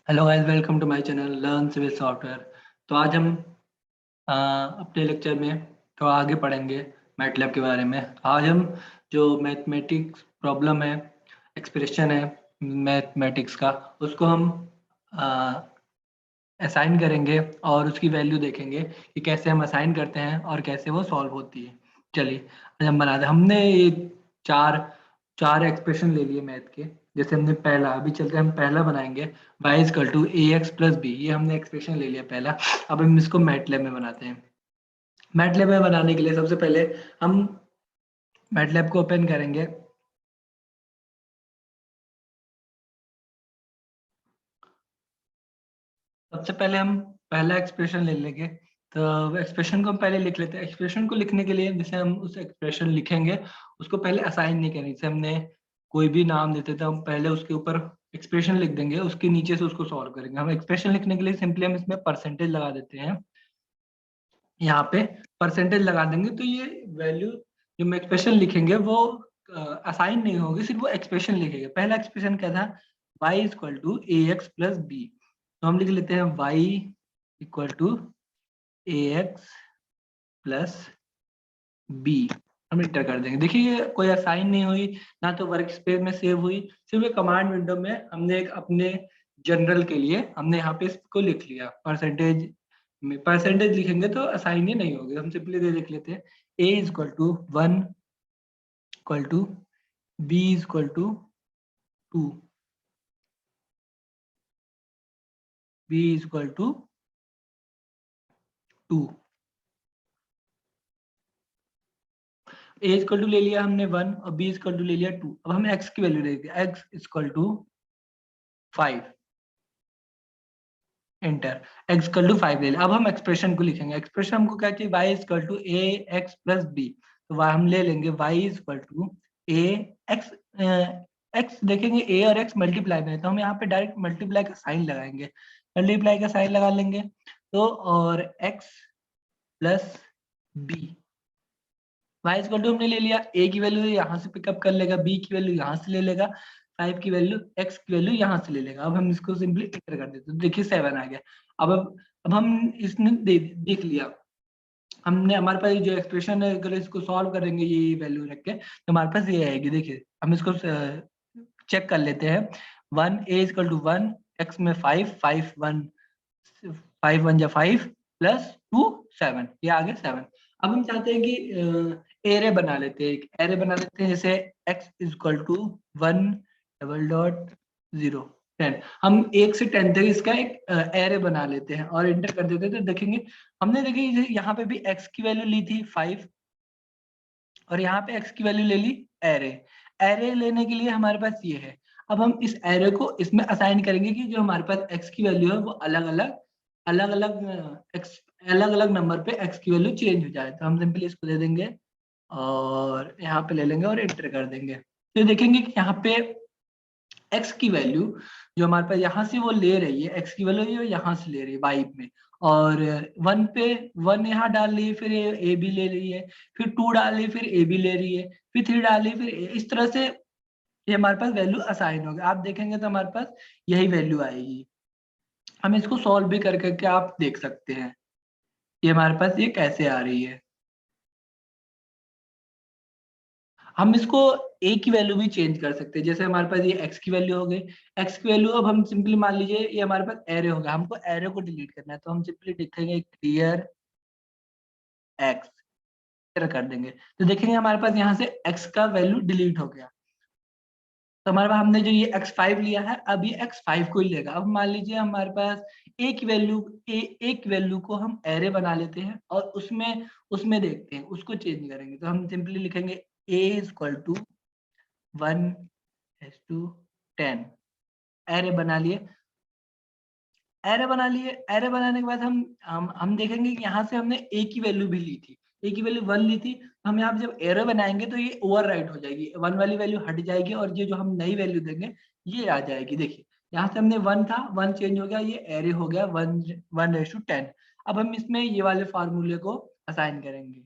Hello guys, welcome to my channel learn civil software. तो आज हम अपने लेक्चर में थोड़ा आगे पढ़ेंगे मैटलैब के बारे में। आज हम जो मैथमेटिक्स प्रॉब्लम है, एक्सप्रेशन है मैथमेटिक्स का, उसको हम असाइन करेंगे और उसकी वैल्यू देखेंगे कि कैसे हम असाइन करते हैं और कैसे वो सॉल्व होती है। चलिए आज हम बनाते हैं। हमने ये चार चार एक्सप्रेशन ले लिए मैथ के। जैसे हमने पहला, अभी चलते हैं हम पहला बनाएंगे, y equal to A X plus B. ये हमने एक्सप्रेशन ले लिया पहला। अब हम इसको मैटलैब में बनाते हैं। मैटलैब में बनाने के लिए सबसे पहले हम मैटलैब को ओपन करेंगे। सबसे पहले हम पहला एक्सप्रेशन ले लेंगे। तो एक्सप्रेशन को हम पहले लिख लेते हैं। एक्सप्रेशन को लिखने के लिए जैसे हम उस एक्सप्रेशन लिखेंगे, उसको पहले असाइन नहीं करेंगे। जैसे हमने कोई भी नाम देते थे, हम पहले उसके ऊपर एक्सप्रेशन लिख देंगे, उसके नीचे से उसको सॉल्व करेंगे। हम एक्सप्रेशन लिखने के लिए सिंपली हम इसमें परसेंटेज लगा देते हैं। यहाँ पे परसेंटेज लगा देंगे तो ये वैल्यू जो हम एक्सप्रेशन लिखेंगे वो असाइन नहीं होगी, सिर्फ वो एक्सप्रेशन लिखेंगे। पहला एक्सप्रेशन क्या था? y equal to A X plus B. तो हम लिख लेते हैं y equal to A X plus B. हम इंटर कर देंगे। देखिए ये कोई असाइन नहीं हुई, ना तो वर्क स्पेस में सेव हुई, सिर्फ ये कमांड विंडो में हमने एक अपने जनरल के लिए हमने यहाँ पे इसको लिख लिया। परसेंटेज में परसेंटेज लिखेंगे तो असाइन ही नहीं होगी। हम सिंपली दे लिख लेते हैं a equal to 1 equal to b equal to 2, b equal to 2। a equal to ले लिया हमने 1 और b इक्वल टू ले लिया 2। अब हमें x की वैल्यू देगी, x equal to 5। Enter. x equal to 5 ले लिया। अब हम एक्सप्रेशन को लिखेंगे। एक्सप्रेशन हमको क्या चाहिए? y equal to A X plus B. तो हम ले लेंगे y equal to A X. X देखेंगे a और x मल्टीप्लाई में है, तो हम यहाँ पे डायरेक्ट मल्टीप्लाई का साइन लगाएंगे। मल्टीप्लाई का साइन लगा लेंगे तो, और x plus B. y equal to हमने ले लिया, a की वैल्यू यहाँ से पिकअप कर लेगा, b की वैल्यू यहाँ से ले लेगा, 5 की वैल्यू, x की वैल्यू यहाँ से ले लेगा। अब हम इसको सिंपली इंटर कर देते हैं। तो देखिए 7 आ गया। अब हम इसने देख लिया। हमने हमारे पास जो एक्सप्रेशन है, अगर इसको सॉल्व करेंगे ये वैल्यू रख के, तो हमारे पास ये आएगी। देखिए हम इसको चेक कर लेते हैं। 1 a इक्वल टू 1, x में 5, 5 1, 5 1 जा 5 प्लस 2 7, ये आ गया 7। अब हम चाहते हैं कि एरे बना लेते हैं। एक एरे बना लेते हैं, जैसे x equal to 1 double dot 0 10। हम 1 से 10 तक इसका एक एरे बना लेते हैं और इंटर कर देते हैं। तो देखेंगे हमने देखिए यहाँ पे भी x की वैल्यू ली थी 5 और यहाँ पे x की वैल्यू ले ली एरे। एरे लेने के लिए हमारे पास ये है। अब हम इस एरे को इसमें असाइन करेंगे कि जो हमारे पास x की वैल्यू है वो अलग अलग अलग नंबर पे x की वैल्यू चेंज हो जाए। तो हम सिंपली इसको दे देंगे और यहाँ पे ले लेंगे और एंटर कर देंगे। तो देखेंगे कि यहाँ पे x की वैल्यू जो हमारे पास यहाँ से वो ले रही है, x की वैल्यू जो यहाँ से ले रही है y में, और 1 पे 1 यहाँ डाल रही है, फिर ए बी ले रही है, फिर 2 डाल रही है, फिर ए बी ले रही है, फिर 3 डाल रही है, फिर इस तरह से ये हमारे पास वैल्यू असाइन होगी। आप देखेंगे तो हमारे पास यही वैल्यू आएगी। हम इसको सॉल्व भी कर करके आप देख सकते हैं ये हमारे पास ये कैसे आ रही है। हम इसको a की वैल्यू भी चेंज कर सकते हैं। जैसे हमारे पास ये x की वैल्यू हो गई, x की वैल्यू अब हम सिंपली मान लीजिए ये हमारे पास एरे होगा, हमको एरे को डिलीट करना है, तो हम सिंपली लिखेंगे क्लियर x, तरह कर देंगे। तो देखेंगे हमारे पास यहाँ से x का वैल्यू डिलीट हो गया। तो हमारे पास हमने जो ये x5 लिया है, अब ये x5 को ही लेगा। अब मान लीजिए हमारे पास एक वैल्यू एक वैल्यू को हम एरे बना लेते हैं और उसमें उसमें देखते हैं, उसको चेंज करेंगे। तो हम सिंपली लिखेंगे a equal to 1 to 10। Array बना लिए। एरे बना लिए। एरे बनाने के बाद हम देखेंगे कि यहाँ से हमने ए की वैल्यू भी ली थी, ए की वैल्यू 1 ली थी। तो हम यहाँ पे जब एरे बनाएंगे तो ये ओवरराइट हो जाएगी, 1 वाली वैल्यू हट जाएगी और ये जो हम नई वैल्यू देंगे ये आ जाएगी। देखिए यहाँ से हमने 1 था, 1 चेंज हो गया, ये एरे हो गया 1:10। अब हम इसमें ये वाले फार्मूले को असाइन करेंगे।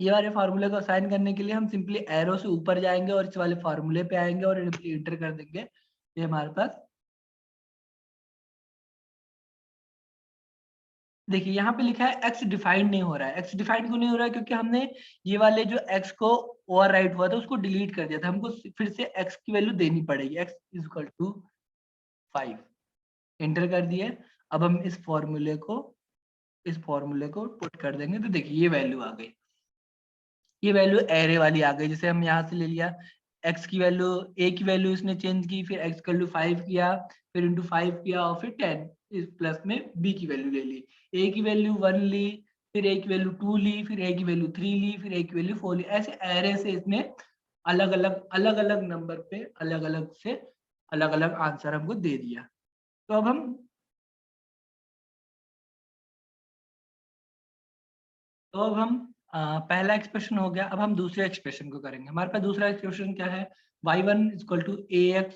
ये वाले फार्मूले को असाइन करने के लिए हम सिंपली एरो से ऊपर जाएंगे और इस वाले फार्मूले पे आएंगे और इंटर कर देंगे। ये हमारे पास देखिए यहाँ पे लिखा है x डिफाइंड नहीं हो रहा है। x डिफाइंड क्यों नहीं हो रहा है? क्योंकि हमने ये वाले जो x को ओवरराइट हुआ था उसको डिलीट कर दिया था, हमको फिर से x की वैल्यू देनी पड़ेगी। x is equal to 5 enter कर दिए। अब हम इस फॉर्मूले को पुट कर देंगे तो देखिए ये वैल्यू आ गई। ये वैल्यू एरे वाली आ गई, जैसे हम यहाँ से ले लिया x की वैल्यू, a की वैल्यू इसने चेंज की, फिर x का वैल्यू 5 किया, फिर इंटू 5 किया और फिर 10 इस प्लस में b की वैल्यू ले ली, a की वैल्यू 1 ली, फिर a की वैल्यू 2 ली, फिर a की वैल्यू 3 ली, फिर a की वैल्यू 4 ली। ऐसे एरे से इसने अलग अलग नंबर पे अलग अलग आंसर हमको दे दिया। तो अब हम पहला एक्सप्रेशन हो गया। अब हम दूसरे एक्सप्रेशन को करेंगे। हमारे पास दूसरा एक्सप्रेशन क्या है? y1 equal to ax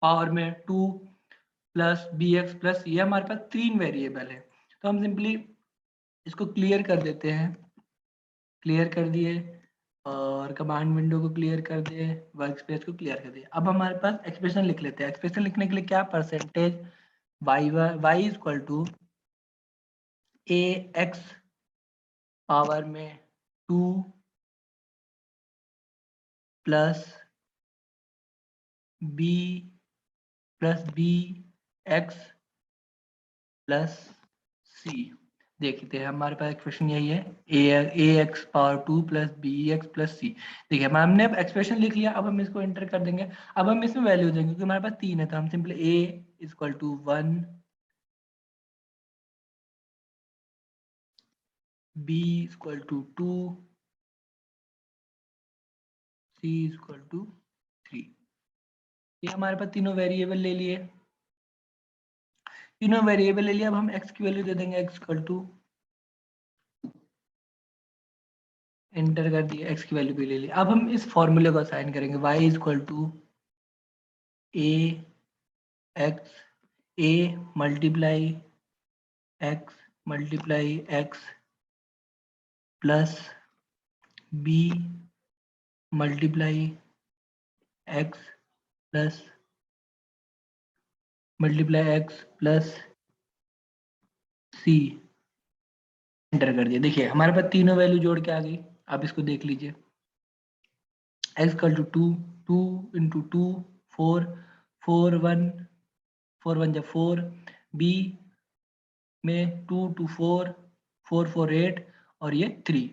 power में 2 प्लस bx प्लस, ये हमारे पास 3 वेरिएबल है। तो हम सिंपली इसको क्लियर कर देते हैं। क्लियर कर दिए और कमांड विंडो को क्लियर कर दिए, वर्क स्पेस को क्लियर कर दिए। अब हमारे पास एक्सप्रेशन लिख लेते हैं। एक्सप्रेशन लिखने के लिए क्या, percentage y equal to ax power में 2 plus b plus B X plus C. देखते हैं हमारे पास एक्सप्रेशन यही है, A X power 2 plus B X plus C. देखिए हमने अब एक्सप्रेशन लिख लिया। अब हम इसको एंटर कर देंगे। अब हम इसमें वैल्यू देंगे क्योंकि हमारे पास 3 है, तो हम simply A equal to 1, B equal to 2, C equal to 3। ये हमारे पास तीनों वेरिएबल ले लिए। तीनों वेरिएबल ले लिया। अब हम x की वैल्यू दे देंगे, x इक्वल टू, एंटर कर दिया, x की वैल्यू भी ले ली। अब हम इस फॉर्मूले को असाइन करेंगे, y equal to A X, A multiply X plus B multiply X plus C. Enter कर दिया। देखिए हमारे पास तीनों वैल्यू जोड़ के आ गई। आप इसको देख लीजिए, एक्स इक्वल टू 2, 2 इंटू 2 4, 4 1, 4 1 जा 4, बी में 2 2 4, 4 4 8 और ये 3,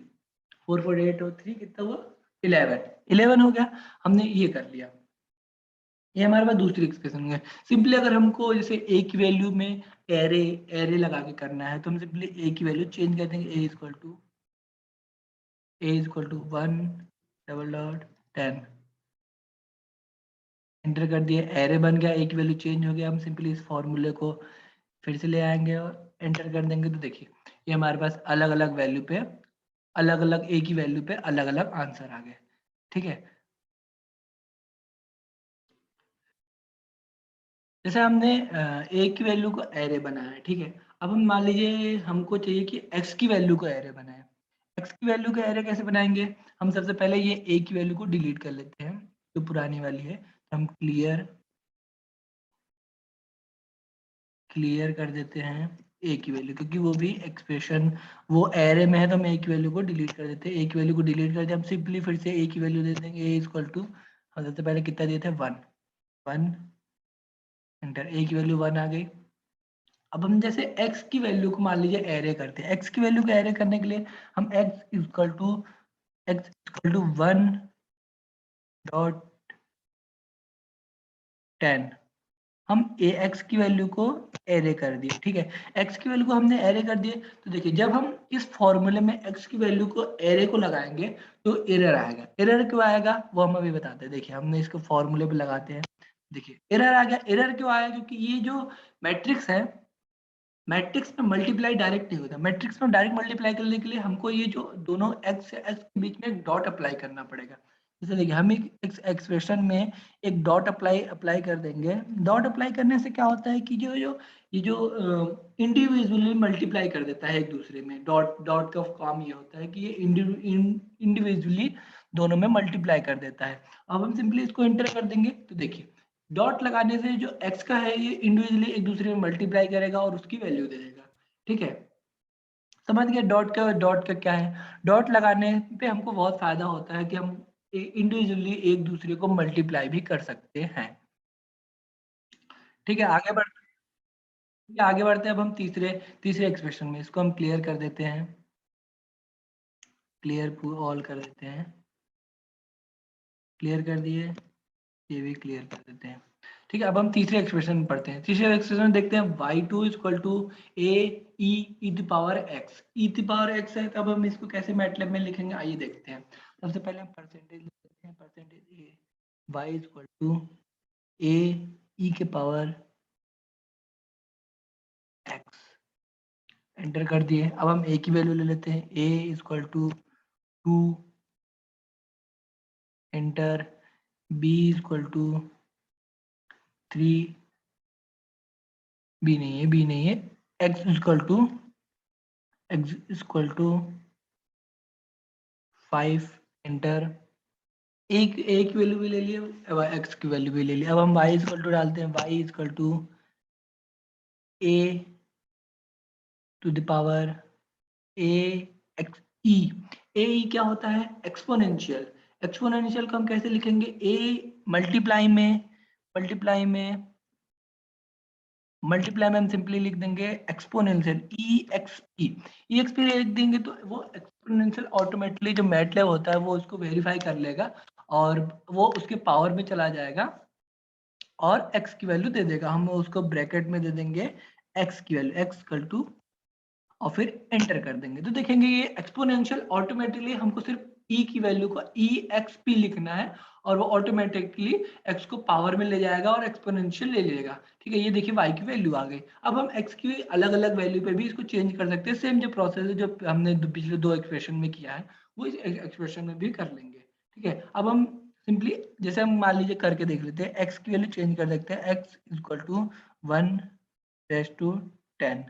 4 4 8 और 3 कितना हुआ? 11 हो गया। हमने ये कर लिया। ये हमारे पास दूसरी एक्सप्रेशन है। सिंपली अगर हमको जैसे ए की वैल्यू में एरे लगा के करना है तो हम सिंपली ए की वैल्यू चेंज कर देंगे। A equal to 1 double dot 10 enter कर दिया, एरे बन गया, ए की वैल्यू चेंज हो गया। हम सिंपली इस फॉर्मूले को फिर से ले आएंगे और एंटर कर देंगे तो देखिए ये हमारे पास अलग अलग वैल्यू पे अलग अलग ए की वैल्यू पे अलग अलग आंसर आ गए। ठीक है, जैसे हमने ए की वैल्यू को एरे बनाया है। ठीक है, अब हम मान लीजिए हमको चाहिए कि एक्स की वैल्यू को एरे बनाए। एक्स की वैल्यू को एरे कैसे बनाएंगे? हम सबसे पहले ये ए की वैल्यू को डिलीट कर लेते हैं जो पुरानी वाली है। तो हम क्लियर कर देते हैं ए की वैल्यू, क्योंकि वो भी एक्सप्रेशन वो एरे में है तो हम ए की वैल्यू को डिलीट कर देते हैं। ए की वैल्यू को डिलीट कर दिया, हम सिंपली फिर से ए की वैल्यू दे देंगे। ए इक्वल टू, हम सबसे पहले कितना दिए थे? 1 1 एंटर, ए की वैल्यू 1 आ गई। अब हम जैसे x की वैल्यू को मान लीजिए एरे करते हैं। x की वैल्यू को एरे करने के लिए हम x इक्वल टू 1 डॉट 10 हम ax की वैल्यू को एरे कर दिए। ठीक है, x की वैल्यू को हमने एरे कर दिए तो देखिए जब हम इस फॉर्मूले में x की वैल्यू को एरे को लगाएंगे तो एरर आएगा। एरर क्यों आएगा वो हम अभी बताते हैं। देखिए हमने इसको फॉर्मूले पे लगाते हैं। देखिए एरर आ गया। एरर क्यों आया? क्योंकि ये जो मैट्रिक्स है, मैट्रिक्स में मल्टीप्लाई डायरेक्ट नहीं होता। मैट्रिक्स में डायरेक्ट मल्टीप्लाई करने के लिए हमको ये जो दोनों एक्स से एक्स के बीच में एक डॉट अप्लाई करना पड़ेगा। जैसे देखिए हम एक एक्सप्रेशन में एक डॉट अप्लाई कर देंगे। डॉट अप्लाई करने से क्या होता है कि जो जो ये जो इंडिविजुअली मल्टीप्लाई कर देता है एक दूसरे में। डॉट डॉट का काम ये होता है कि ये इंडिविजुअली दोनों में मल्टीप्लाई कर देता है। अब हम सिंपली इसको एंटर कर देंगे तो देखिए डॉट लगाने से जो x का है ये इंडिविजुअली एक दूसरे में मल्टीप्लाई करेगा और उसकी वैल्यू दे देगा। ठीक है, समझ गए डॉट का क्या है? डॉट लगाने पे हमको बहुत फायदा होता है कि हम इंडिविजुअली एक दूसरे को मल्टीप्लाई भी कर सकते हैं। ठीक है, आगे बढ़ते हैं। अब हम तीसरे एक्सप्रेशन में इसको हम क्लियर कर देते हैं, क्लियर ऑल कर देते हैं, क्लियर कर दिए, ये भी क्लियर कर देते हैं। ठीक है, अब हम तीसरे एक्सप्रेशन में पढ़ते हैं। तीसरे एक्सप्रेशन में देखते हैं y2 equal to A E the power X, E the power X है, तब हम इसको कैसे मैटलैब में लिखेंगे आइए देखते हैं। सबसे पहले हम परसेंटेज लिख देते हैं, percentage A Y equal to A E के पावर एक्स, एंटर कर दिए। अब हम ए की वैल्यू ले लेते हैं, A equal to 2, enter, B equal to 3, B नहीं है, एक्स इक्वल टू 5, एंटर। एक की वैल्यू भी ले लिए, अब एक्स की वैल्यू भी ले ली। अब हम y इक्वल टू डालते हैं, y equal to a to the power a X E. A क्या होता है? एक्सपोनेंशियल। एक्सपोनेंशियल को हम कैसे लिखेंगे? a मल्टीप्लाई में हम सिंपली लिख देंगे एक्सपोनेंशियल ई एक्स पी लिख देंगे, तो वो एक्सपोनेंशियल ऑटोमेटिकली जो मैटलैब होता है वो उसको वेरीफाई कर लेगा और वो उसके पावर में चला जाएगा और x की वैल्यू दे देगा। हम उसको ब्रैकेट में दे देंगे x की वैल्यू, x इक्वल टू, और फिर एंटर कर देंगे। तो देखेंगे ये एक्सपोनेंशियल ऑटोमेटिकली हमको सिर्फ e की वैल्यू को ई एक्स पी लिखना है और वो ऑटोमेटिकली x को पावर में ले जाएगा और एक्सपोनेंशियल ले लेगा। ठीक है, ये देखिए y की वैल्यू आ गई। अब हम x की अलग अलग वैल्यू पे भी इसको चेंज कर सकते हैं। सेम जो प्रोसेस है जो हमने पिछले दो एक्सप्रेशन में किया है वो इस एक्सप्रेशन में भी कर लेंगे। ठीक है, अब हम सिंपली जैसे हम मान लीजिए करके देख लेते हैं, x की वैल्यू चेंज कर सकते हैं, x इक्वल टू 1/10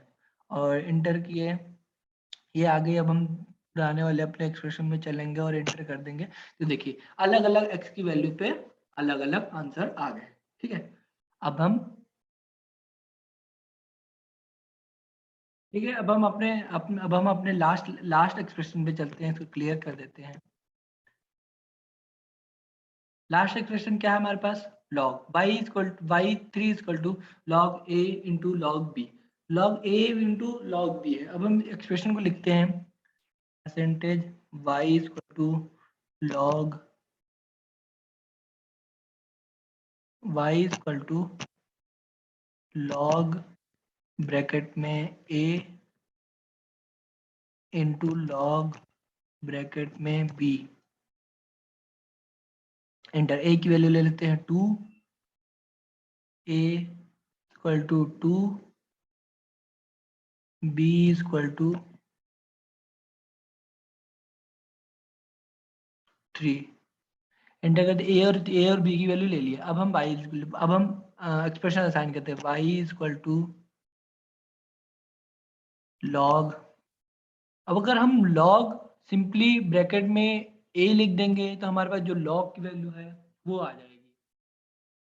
और इंटर किए, ये आ गई। अब हम पुराने वाले अपने एक्सप्रेशन में चलेंगे और एंटर कर देंगे, तो देखिए अलग अलग x की वैल्यू पे अलग अलग आंसर आ गए। ठीक है, अब हम ठीक है अब हम अपने लास्ट एक्सप्रेशन पे चलते हैं, इसको क्लियर कर देते हैं। लास्ट एक्सप्रेशन क्या है हमारे पास? log y3 equal to log a into log b, log a into log b है। अब हम एक्सप्रेशन को लिखते हैं, percentage y equal to log y equal to log bracket में a इंटू log ब्रैकेट में b, एंटर। a की value ले लेते हैं 2, a equal to 2, b equal to 3, enter करते ए और बी की वैल्यू ले लिया। अब हम एक्सप्रेशन असाइन करते हैं, y इक्वल टू लॉग। अब अगर हम लॉग सिंपली ब्रैकेट में a लिख देंगे तो हमारे पास जो लॉग की वैल्यू है वो आ जाएगी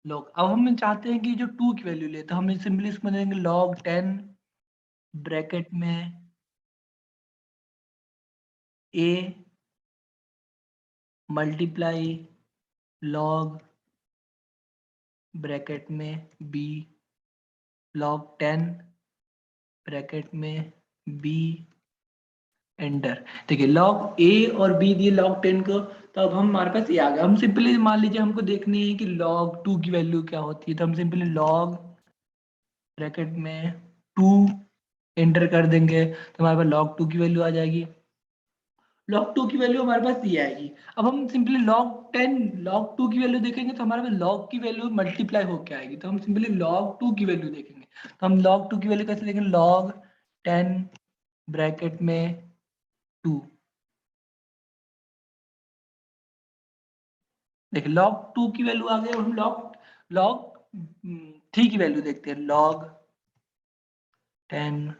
लॉग। अब हम चाहते हैं कि जो 2 की वैल्यू ले, तो हम सिंपली इसमें देंगे log 10 ब्रैकेट में a मल्टीप्लाई log ब्रैकेट में b, log 10 ब्रैकेट में b, एंटर। देखिए log a और b दिए log 10 को, तो अब हम हमारे पास ये आ गया। हम सिंपली मान लीजिए हमको देखनी है कि log 2 की वैल्यू क्या होती है, तो हम सिंपली log ब्रैकेट में 2 एंटर कर देंगे, तो हमारे पास log 2 की वैल्यू आ जाएगी। log 2 की वैल्यू हमारे पास ये आएगी। अब हम सिंपली log 2 की वैल्यू देखेंगे तो हमारे पास log की वैल्यू मल्टीप्लाई होके आएगी, तो हम सिंपली log 2 की वैल्यू देखेंगे। तो हम log 2 की वैल्यू कैसे देखेंगे? log 10 ब्रैकेट में 2, देखिए log 2 की वैल्यू आ गई। हम log 3 की वैल्यू देखते हैं, log 10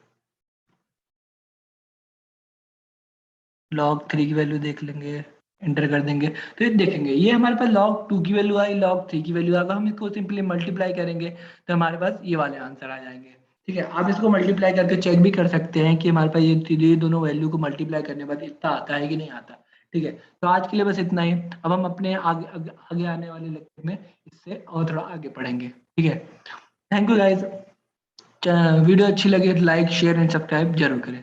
log 3 की वैल्यू देख लेंगे, एंटर कर देंगे, तो ये देखेंगे ये हमारे पास log 2 की वैल्यू आई, log 3 की वैल्यू आ गई। हम इसको सिंपली मल्टीप्लाई करेंगे तो हमारे पास ये वाले आंसर आ जाएंगे। ठीक है, आप इसको मल्टीप्लाई करके चेक भी कर सकते हैं कि हमारे पास ये दोनों वैल्यू को मल्टीप्लाई करने के बाद इतना आता है कि नहीं आता। ठीक है, तो आज के लिए बस इतना ही। अब हम अपने आगे आने वाले लेक्चर में इससे और थोड़ा आगे पढ़ेंगे। ठीक है, थैंक यू गाइस। वीडियो अच्छी लगी तो लाइक शेयर एंड सब्सक्राइब जरूर करें।